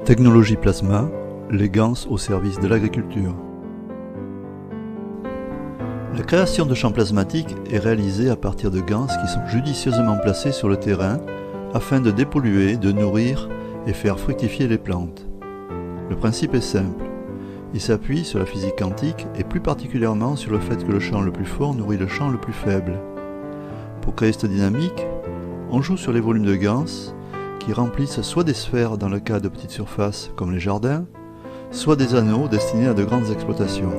Technologie Plasma, les gans au service de l'agriculture. La création de champs plasmatiques est réalisée à partir de gans qui sont judicieusement placés sur le terrain afin de dépolluer, de nourrir et faire fructifier les plantes. Le principe est simple. Il s'appuie sur la physique quantique et plus particulièrement sur le fait que le champ le plus fort nourrit le champ le plus faible. Pour créer cette dynamique, on joue sur les volumes de gans qui remplissent soit des sphères dans le cas de petites surfaces comme les jardins, soit des anneaux destinés à de grandes exploitations.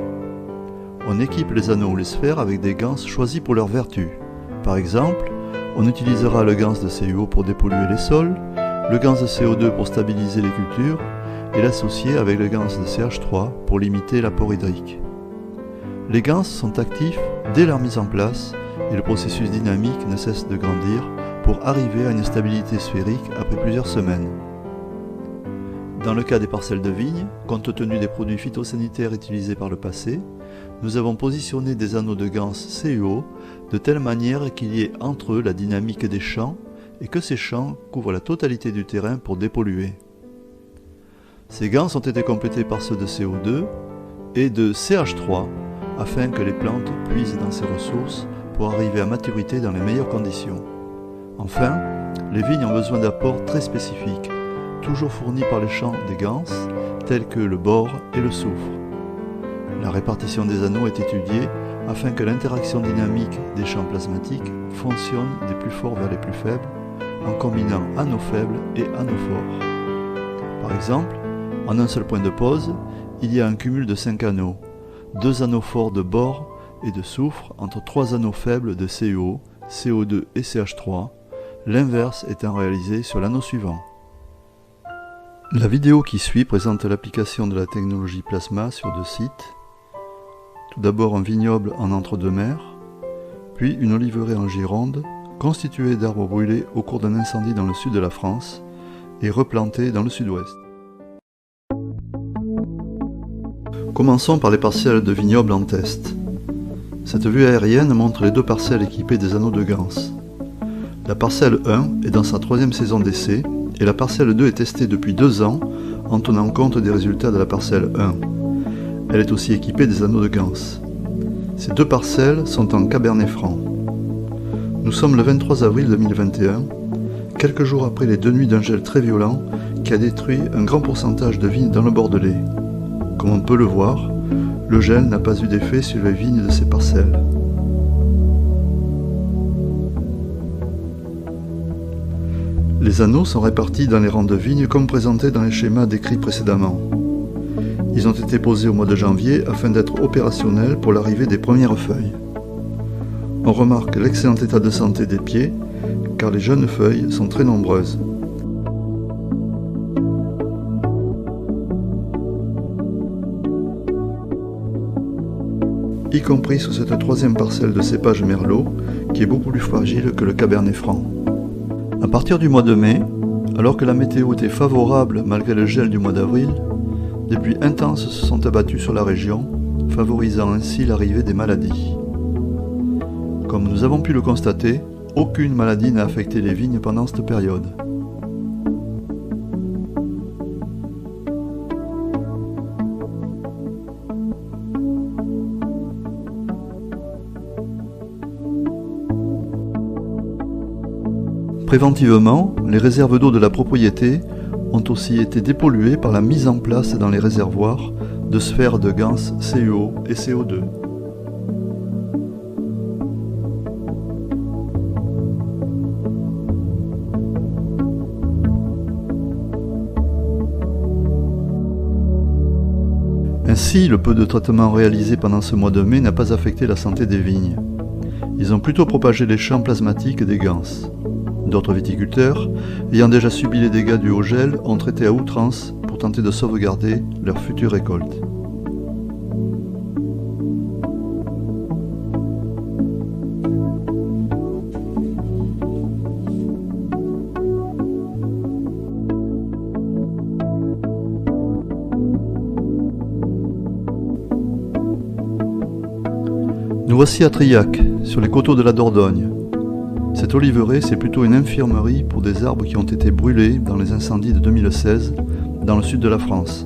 On équipe les anneaux ou les sphères avec des gans choisis pour leurs vertus. Par exemple, on utilisera le gans de CuO pour dépolluer les sols, le gans de CO2 pour stabiliser les cultures et l'associer avec le gans de CH3 pour limiter l'apport hydrique. Les gans sont actifs dès leur mise en place et le processus dynamique ne cesse de grandir pour arriver à une stabilité sphérique après plusieurs semaines. Dans le cas des parcelles de vignes, compte tenu des produits phytosanitaires utilisés par le passé, nous avons positionné des anneaux de gans CuO de telle manière qu'il y ait entre eux la dynamique des champs et que ces champs couvrent la totalité du terrain pour dépolluer. Ces gans ont été complétés par ceux de CO2 et de CH3 afin que les plantes puisent dans ces ressources pour arriver à maturité dans les meilleures conditions. Enfin, les vignes ont besoin d'apports très spécifiques, toujours fournis par les champs des gans, tels que le bore et le soufre. La répartition des anneaux est étudiée afin que l'interaction dynamique des champs plasmatiques fonctionne des plus forts vers les plus faibles, en combinant anneaux faibles et anneaux forts. Par exemple, en un seul point de pose, il y a un cumul de 5 anneaux, 2 anneaux forts de bore et de soufre entre 3 anneaux faibles de CuO, CO2 et CH3, l'inverse étant réalisé sur l'anneau suivant. La vidéo qui suit présente l'application de la technologie Plasma sur 2 sites. Tout d'abord un vignoble en entre-deux-mers, puis une oliveraie en Gironde, constituée d'arbres brûlés au cours d'un incendie dans le sud de la France et replantés dans le sud-ouest. Commençons par les parcelles de vignoble en test. Cette vue aérienne montre les 2 parcelles équipées des anneaux de gans. La parcelle 1 est dans sa 3e saison d'essai et la parcelle 2 est testée depuis 2 ans en tenant compte des résultats de la parcelle 1. Elle est aussi équipée des anneaux de gans. Ces 2 parcelles sont en Cabernet Franc. Nous sommes le 23 avril 2021, quelques jours après les 2 nuits d'un gel très violent qui a détruit un grand pourcentage de vignes dans le Bordelais. Comme on peut le voir, le gel n'a pas eu d'effet sur les vignes de ces parcelles. Les anneaux sont répartis dans les rangs de vignes comme présenté dans les schémas décrits précédemment. Ils ont été posés au mois de janvier afin d'être opérationnels pour l'arrivée des premières feuilles. On remarque l'excellent état de santé des pieds car les jeunes feuilles sont très nombreuses. Y compris sur cette 3e parcelle de cépage Merlot qui est beaucoup plus fragile que le Cabernet Franc. À partir du mois de mai, alors que la météo était favorable malgré le gel du mois d'avril, des pluies intenses se sont abattues sur la région, favorisant ainsi l'arrivée des maladies. Comme nous avons pu le constater, aucune maladie n'a affecté les vignes pendant cette période. Préventivement, les réserves d'eau de la propriété ont aussi été dépolluées par la mise en place dans les réservoirs de sphères de gans CuO et CO2. Ainsi, le peu de traitement réalisé pendant ce mois de mai n'a pas affecté la santé des vignes. Ils ont plutôt propagé les champs plasmatiques des gans. D'autres viticulteurs, ayant déjà subi les dégâts du haut gel, ont traité à outrance pour tenter de sauvegarder leur future récolte. Nous voici à Trillac, sur les coteaux de la Dordogne. Cette oliveraie, c'est plutôt une infirmerie pour des arbres qui ont été brûlés dans les incendies de 2016 dans le sud de la France.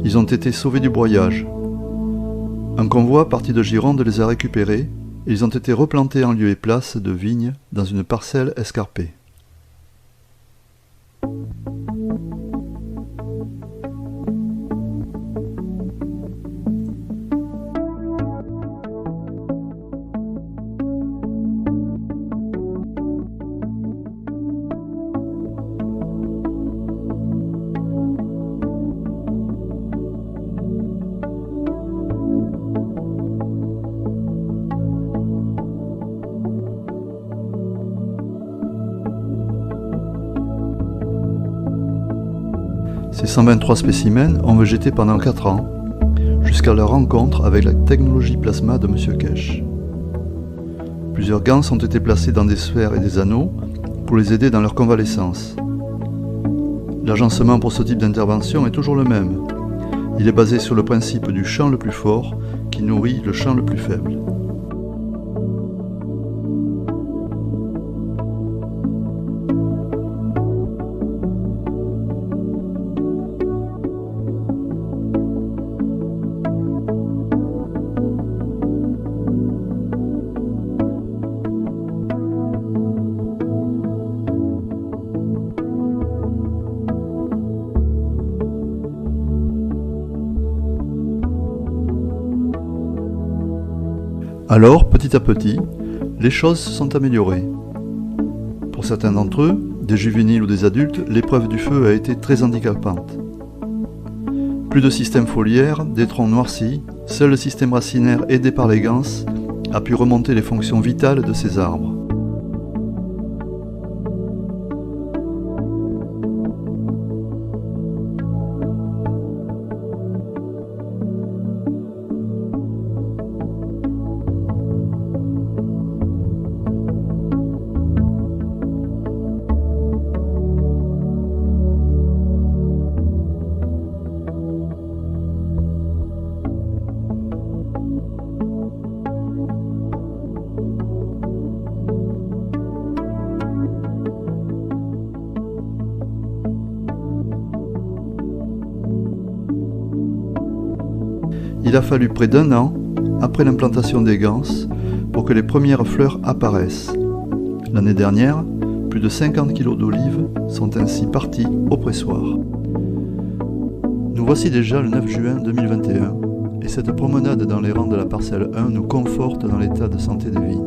Ils ont été sauvés du broyage. Un convoi parti de Gironde les a récupérés et ils ont été replantés en lieu et place de vignes dans une parcelle escarpée. Ces 123 spécimens ont végété pendant 4 ans, jusqu'à leur rencontre avec la technologie plasma de M. Kesch. Plusieurs ganses ont été placées dans des sphères et des anneaux pour les aider dans leur convalescence. L'agencement pour ce type d'intervention est toujours le même. Il est basé sur le principe du champ le plus fort qui nourrit le champ le plus faible. Alors, petit à petit, les choses se sont améliorées. Pour certains d'entre eux, des juvéniles ou des adultes, l'épreuve du feu a été très handicapante. Plus de système foliaire, des troncs noircis, seul le système racinaire aidé par les ganses a pu remonter les fonctions vitales de ces arbres. Il a fallu près d'1 an, après l'implantation des ganses, pour que les premières fleurs apparaissent. L'année dernière, plus de 50 kg d'olives sont ainsi partis au pressoir. Nous voici déjà le 9 juin 2021, et cette promenade dans les rangs de la parcelle 1 nous conforte dans l'état de santé des vignes.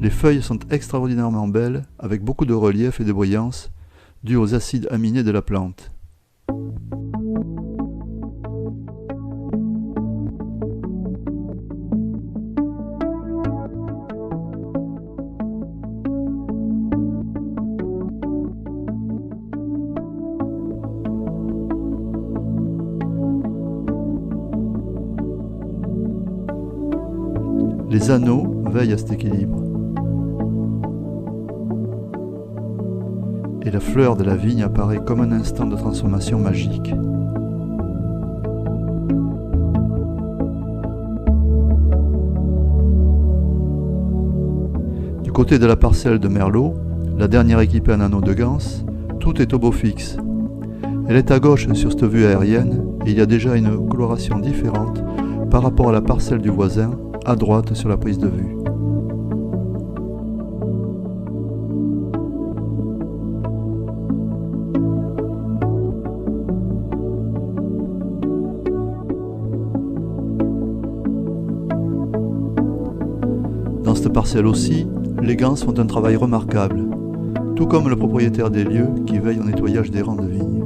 Les feuilles sont extraordinairement belles, avec beaucoup de relief et de brillance, dû aux acides aminés de la plante. Les anneaux veillent à cet équilibre. Et la fleur de la vigne apparaît comme un instant de transformation magique. Du côté de la parcelle de Merlot, la dernière équipée en anneau de ganse, tout est au beau fixe. Elle est à gauche sur cette vue aérienne et il y a déjà une coloration différente par rapport à la parcelle du voisin, à droite sur la prise de vue. Dans cette parcelle aussi, les ganses font un travail remarquable, tout comme le propriétaire des lieux qui veille au nettoyage des rangs de vignes.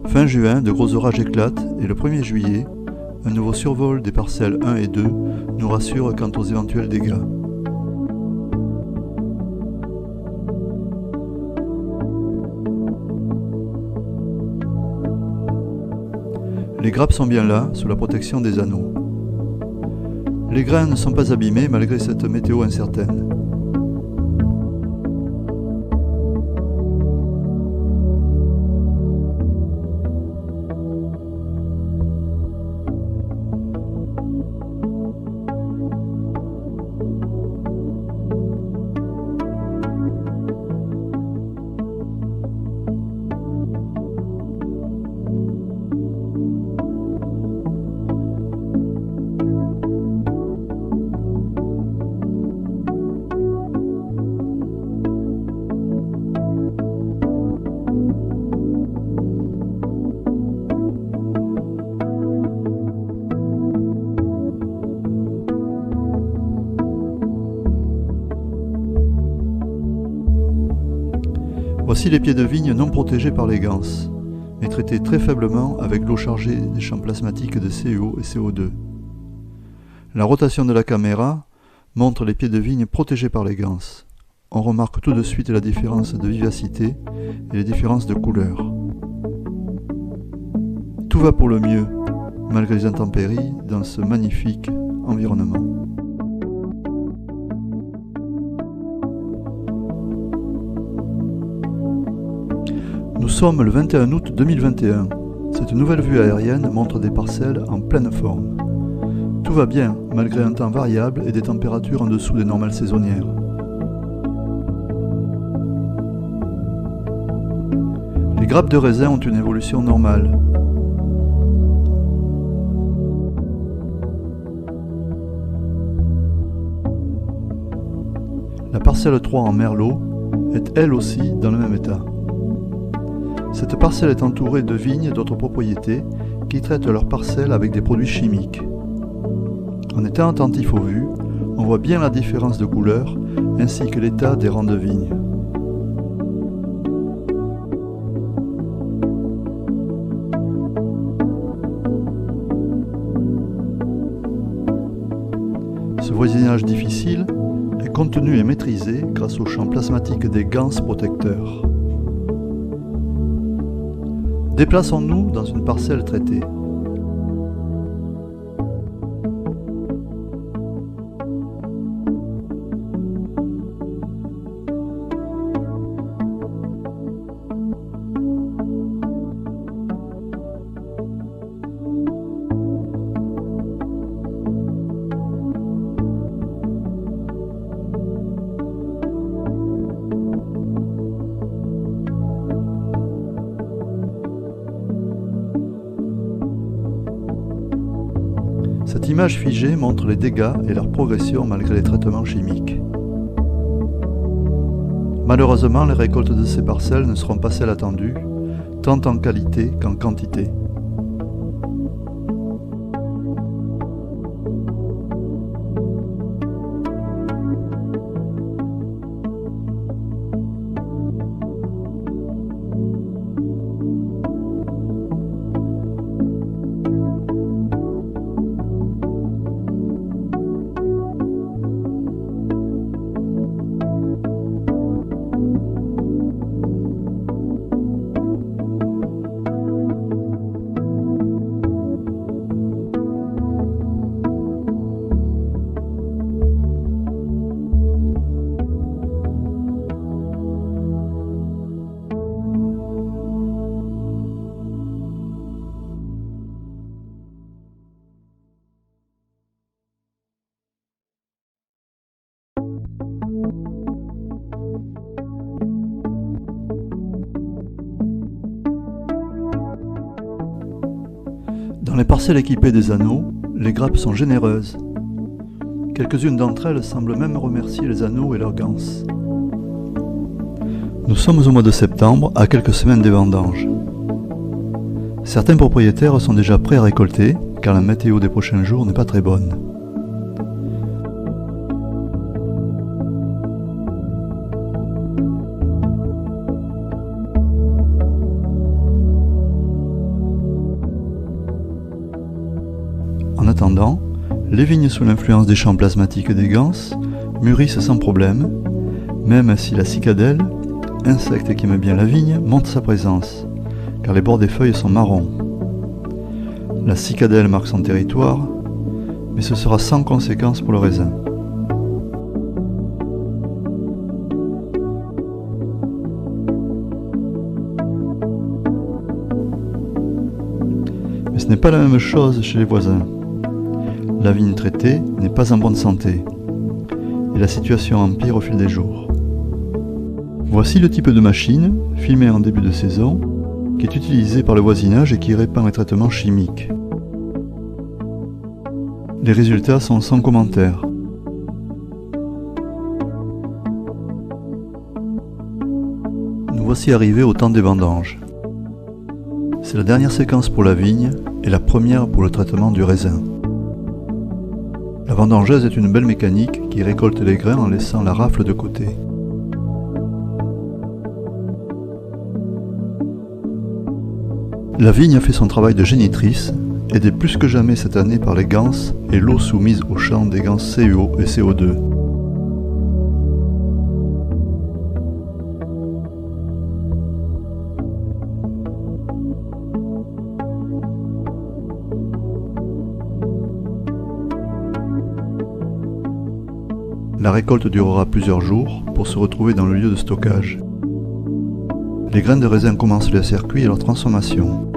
Fin juin, de gros orages éclatent et le 1er juillet, un nouveau survol des parcelles 1 et 2 nous rassure quant aux éventuels dégâts. Les grappes sont bien là, sous la protection des anneaux. Les grains ne sont pas abîmés malgré cette météo incertaine. Voici les pieds de vigne non protégés par les ganses, mais traités très faiblement avec l'eau chargée des champs plasmatiques de CO et CO2. La rotation de la caméra montre les pieds de vigne protégés par les ganses. On remarque tout de suite la différence de vivacité et les différences de couleur. Tout va pour le mieux, malgré les intempéries, dans ce magnifique environnement. Nous sommes le 21 août 2021. Cette nouvelle vue aérienne montre des parcelles en pleine forme. Tout va bien, malgré un temps variable et des températures en dessous des normales saisonnières. Les grappes de raisin ont une évolution normale. La parcelle 3 en merlot est elle aussi dans le même état. Cette parcelle est entourée de vignes et d'autres propriétés qui traitent leurs parcelles avec des produits chimiques. En étant attentif aux vues, on voit bien la différence de couleur ainsi que l'état des rangs de vignes. Ce voisinage difficile est contenu et maîtrisé grâce au champ plasmatique des ganses protecteurs. Déplaçons-nous dans une parcelle traitée. Cette image figée montre les dégâts et leur progression malgré les traitements chimiques. Malheureusement, les récoltes de ces parcelles ne seront pas celles attendues, tant en qualité qu'en quantité. Dans les parcelles équipées des anneaux, les grappes sont généreuses. Quelques-unes d'entre elles semblent même remercier les anneaux et leurs ganses. Nous sommes au mois de septembre, à quelques semaines des vendanges. Certains propriétaires sont déjà prêts à récolter, car la météo des prochains jours n'est pas très bonne. En attendant, les vignes sous l'influence des champs plasmatiques des ganses mûrissent sans problème, même si la cicadelle, insecte qui aime bien la vigne, montre sa présence, car les bords des feuilles sont marrons. La cicadelle marque son territoire, mais ce sera sans conséquence pour le raisin. Mais ce n'est pas la même chose chez les voisins. La vigne traitée n'est pas en bonne santé, et la situation empire au fil des jours. Voici le type de machine, filmée en début de saison, qui est utilisée par le voisinage et qui répand les traitements chimiques. Les résultats sont sans commentaire. Nous voici arrivés au temps des vendanges. C'est la dernière séquence pour la vigne et la première pour le traitement du raisin. La vendangeuse est une belle mécanique qui récolte les grains en laissant la rafle de côté. La vigne a fait son travail de génitrice, aidée plus que jamais cette année par les ganses et l'eau soumise au champ des ganses CuO et CO2. La récolte durera plusieurs jours pour se retrouver dans le lieu de stockage. Les grains de raisin commencent le circuit et leur transformation.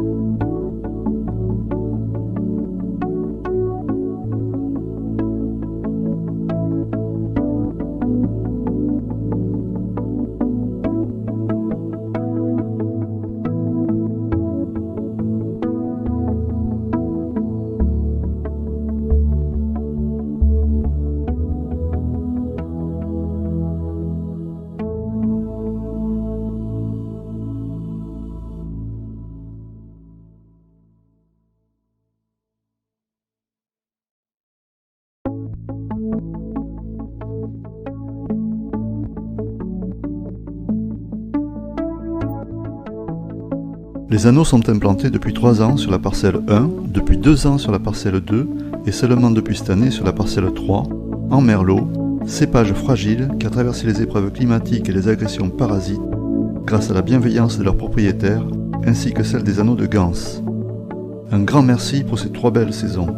Les anneaux sont implantés depuis 3 ans sur la parcelle 1, depuis 2 ans sur la parcelle 2 et seulement depuis cette année sur la parcelle 3, en merlot, cépage fragile qui a traversé les épreuves climatiques et les agressions parasites grâce à la bienveillance de leurs propriétaires ainsi que celle des anneaux de Gans. Un grand merci pour ces 3 belles saisons.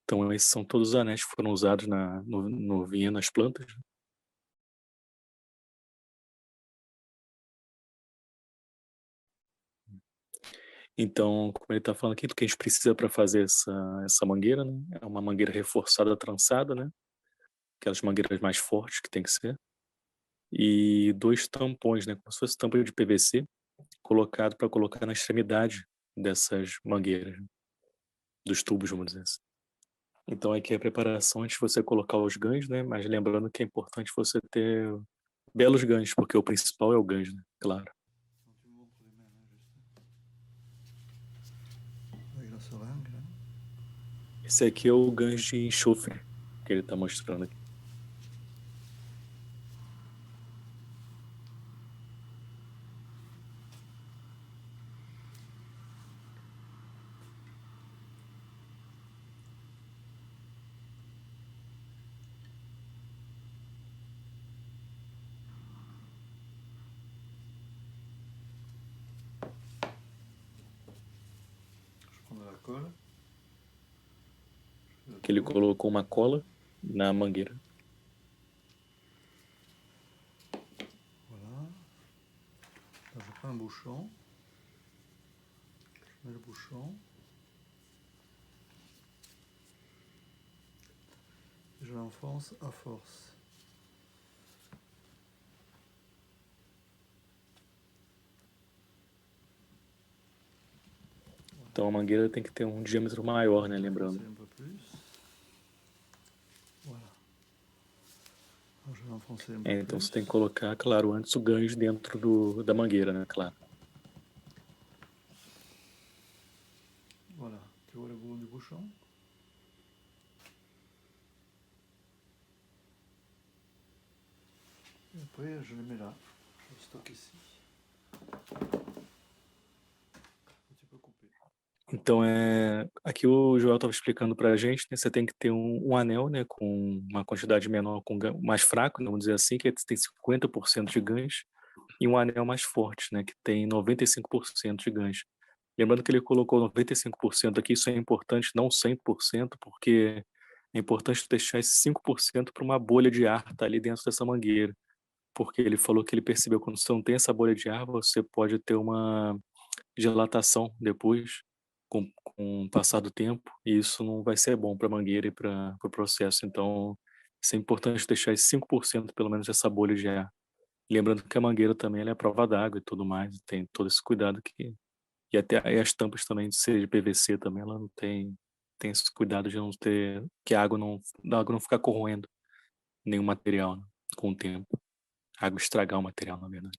Então esses são todos os anéis que foram usados no vinho, nas plantas, né. Então, como ele está falando aqui, o que a gente precisa para fazer essa mangueira, né, é uma mangueira reforçada trançada, né, aquelas mangueiras mais fortes que tem que ser, e 2 tampões, né, como se fosse tampa de PVC, colocado para colocar na extremidade dessas mangueiras, né, dos tubos, vamos dizer assim. Então aqui é a preparação antes de você colocar os ganchos, né, mas lembrando que é importante você ter belos ganchos, porque o principal é o gancho, né, claro. Esse aqui é o gancho de enxofre que ele está mostrando aqui. colle. Que ele colocou uma cola na mangueira. Voilà. Là, je prends un bouchon. Je mets le bouchon. Et je l'enfonce à force. Então a mangueira tem que ter um diâmetro maior, né? Lembrando. Un peu plus. Voilà. Alors, je vais enfoncer un peu Então plus. você tem que colocar, claro, antes o gancho dentro da mangueira, né? Claro. Voilà. Tu vois le bout du bouchon? Et après, je le mets là. Je le stocke ici. Et tu peux couper. Então, aqui o Joel estava explicando para a gente, né, você tem que ter um anel, né, com uma quantidade menor, mais fraco, né, vamos dizer assim, que tem 50% de gancho, e um anel mais forte, né, que tem 95% de gancho. Lembrando que ele colocou 95% aqui, isso é importante, não 100%, porque é importante deixar esse 5% para uma bolha de ar estar ali dentro dessa mangueira, porque ele falou que ele percebeu que quando você não tem essa bolha de ar, você pode ter uma dilatação depois, com o passar do tempo, e isso não vai ser bom para a mangueira e para o processo. Então, isso é importante deixar esse 5% pelo menos dessa bolha de ar. Lembrando que a mangueira também ela é à prova d'água e tudo mais, tem todo esse cuidado que e até aí as tampas também de ser de PVC também, ela não tem esse cuidado de não ter que a água não ficar corroendo nenhum material, né, com o tempo. A água estragar o material, na verdade.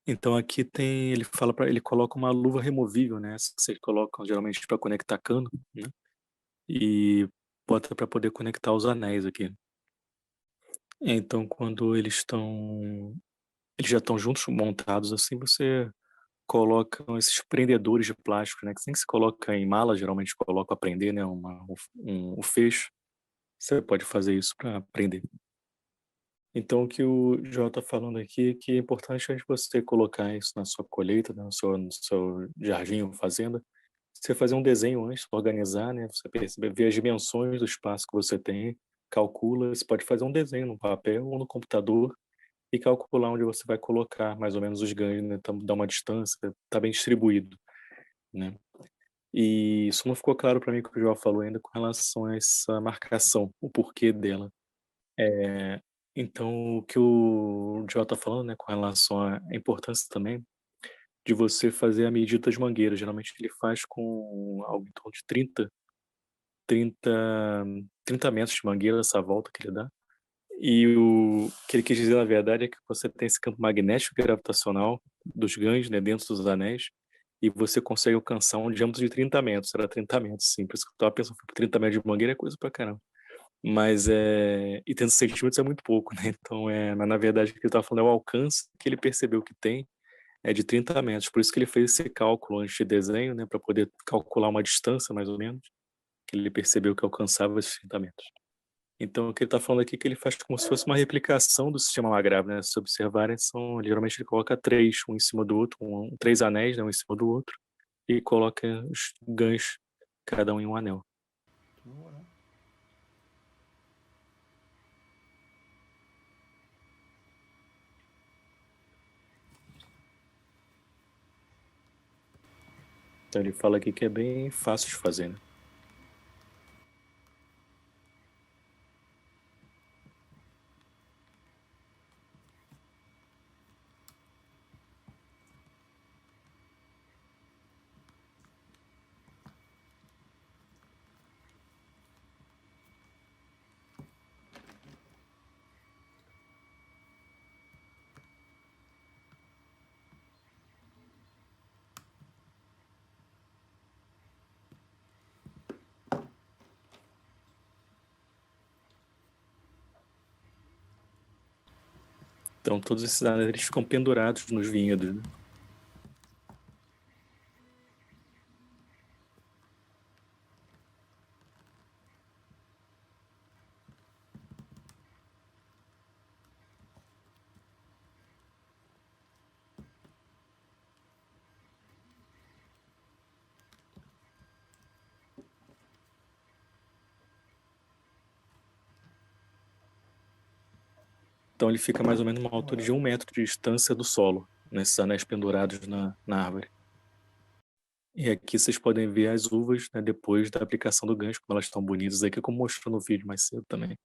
Então aqui tem ele coloca uma luva removível, né, essa que vocês colocam geralmente para conectar cano, né, e bota para poder conectar os anéis aqui. Então quando eles já estão juntos, montados assim, você coloca esses prendedores de plástico, né, que sempre se coloca em mala, geralmente coloca para prender, né, o fecho, você pode fazer isso para prender. Então o que o Joel tá falando aqui é que é importante antes de você colocar isso na sua colheita, né, no seu jardim ou fazenda, você fazer um desenho antes, organizar, né, você perceber, ver as dimensões do espaço que você tem, calcula, você pode fazer um desenho no papel ou no computador e calcular onde você vai colocar mais ou menos os ganhos, né, dar uma distância, tá bem distribuído, né. E isso não ficou claro para mim que o Joel falou ainda com relação a essa marcação, o porquê dela. Eh, então o que o Joel tá falando, né, com relação à importância também de você fazer a medida das mangueiras, geralmente ele faz com algo em torno de 30 30 metros de mangueira, essa volta que ele dá. E o que ele quis dizer, na verdade, é que você tem esse campo magnético e gravitacional dos ganhos, né, dentro dos anéis, e você consegue alcançar um diâmetro de 30 metros, era 30 metros, sim, por isso que eu estava pensando, 30 metros de mangueira é coisa pra caramba. Mas, e 30 centímetros é muito pouco, né, então, mas na verdade o que ele estava falando é o alcance que ele percebeu que tem é de 30 metros, por isso que ele fez esse cálculo antes de desenho, né, para poder calcular uma distância mais ou menos, que ele percebeu que alcançava esses 30 metros. Então, o que ele está falando aqui é que ele faz como se fosse uma replicação do sistema Magrav, né? Se observarem, geralmente ele coloca três, um em cima do outro, três anéis, né, um em cima do outro, e coloca os ganchos, cada um em um anel. Voilà. Então ele fala aqui que é bem fácil de fazer, né? Então todos esses anéis eles ficam pendurados nos vinhedos, né? Então ele fica mais ou menos numa altura de 1 metro de distância do solo, nesses anéis pendurados na árvore. E aqui vocês podem ver as uvas, né, depois da aplicação do gancho, como elas estão bonitas aí, que é como mostrou no vídeo mais cedo também.